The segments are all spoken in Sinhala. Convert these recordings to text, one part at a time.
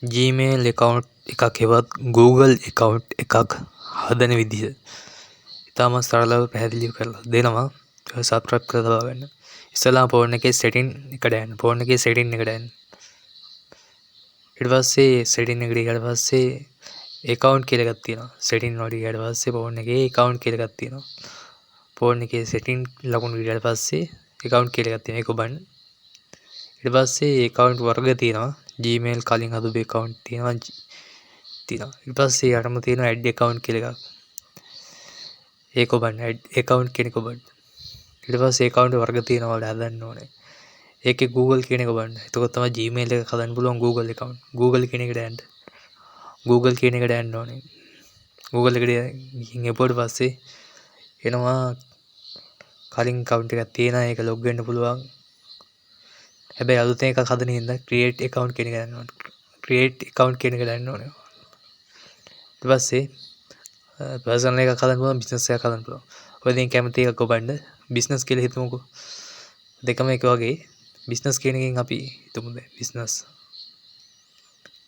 Gmail account එකක් හෙවත් Google account එකක් හදන විදිහ ඉතාමත් සරලව පැහැදිලිව කරලා දෙනවා. සබ්ස්ක්‍රයිබ් කරලා තබා ගන්න. ඉස්සලා ෆෝන් එකේ setting එකට යන්න. ෆෝන් එකේ setting එකට යන්න. ඊට පස්සේ setting එකට ගියාට පස්සේ account කියලා එකක් තියෙනවා. setting වලට ගියාට පස්සේ ෆෝන් එකේ account කියලා එකක් තියෙනවා. ෆෝන් එකේ setting ලකුණු ගියාට පස්සේ account කියලා එකක් තියෙනවා. ඒක ඔබන්න. ඊට පස්සේ account වර්ග තියෙනවා. Gmail කලින් හදපු account තියෙනවා. ඊට පස්සේ යටම තියෙනවා add account කියලා එකක්. ඒක ඔබන්න add account කියන එක ඔබන්න. ඊට පස්සේ account වර්ග තියෙනවා වල හදන්න ඕනේ. ඒකේ Google කියන එක ඔබන්න. එතකොට තමයි Gmail එක හදන්න පුළුවන් Google account. Google කියන එකට යන්න. Google කියන එකට යන්න ඕනේ. Google එකට ගිහින් එපුවට පස්සේ එනවා කලින් account එකක් තියෙනවා. ඒක log වෙන්න පුළුවන්. හැබැයි අලුතෙන් එකක් හදන හින්දා create account කියන එක යන්න ඕනේ. create account කියන එකට යන්න ඕනේ. ඊට පස්සේ personal එකක් හදන්න පුළුවන්, business එකක් හදන්න පුළුවන්. ඔය දෙකෙන් කැමති එකක් ඔබන්න. business කියලා හිතමුකෝ. දෙකම එක වගේ. business කියන එකෙන් අපි හිතමු දැන් business.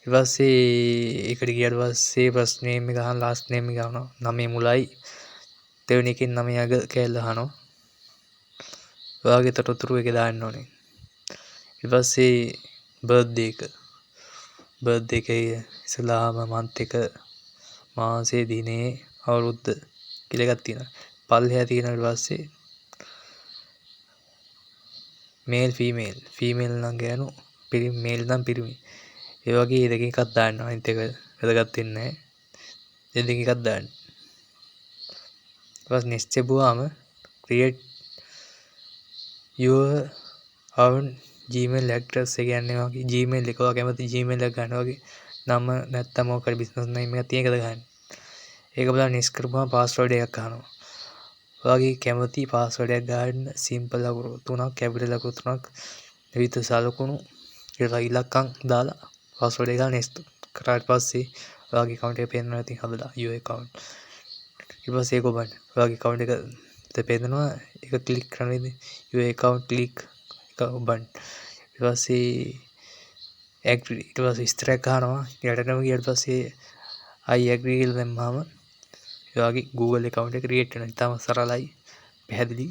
ඊට පස්සේ ඒකට ගියාට පස්සේ first name එක අහන last name එක අහනවා. නමේ මුලයි දෙවෙනි එකෙන් නමේ අග කැල්ල අහනවා. ඔයාගේ තොරතුරු එක දාන්න ඕනේ. ඊට පස්සේ birthday එකේ ඉස්සලාම month එක මාසේ දිනේ අවුරුද්ද කියලා එකක් තියෙනවා. පල්ලෙහා තියෙන ඊට පස්සේ male female නම් ගෑනු male නම් පිරිමි. ඒ වගේ මේ දෙකෙන් එකක් දාන්න. අනිත් එක වැදගත් වෙන්නේ නැහැ. මේ දෙකෙන් එකක් දාන්න. ඊට පස්සේ next තිබුවාම create your own Gmail address එක කියන්නේ වගේ Gmail එක ඔයා කැමති Gmail එක ගන්න වගේ නම නැත්තම් මොකක්ද business name එකක් තියෙන එකද ගන්න. ඒක බලන්න next කරපුවම password එකක් අහනවා. ඔයාගේ කැමති password එකක් ගන්න simple ලකුණු 3ක් capital ලකුණු 3ක් විවිධ සලකුණු ඉලක්කම් දාලා password එක ගන්න next කරාට පස්සේ ඔයාගේ account එක පේනවා. ඉතින් හදලා your account. ඊට පස්සේ ඒක ඔබන්න. ඔයාගේ account එක පේනවා. ඒක click කරන විදිහ your account click එක ඔබන්න. ඊට පස්සේ agree. ඊට පස්සේ ස්තරයක් ගන්නවා. යටටම ගියාට පස්සේ I agree කියලා දැම්මම ඔයාගේ Google account එක create වෙනවා. ඉතාම සරලයි, පැහැදිලි.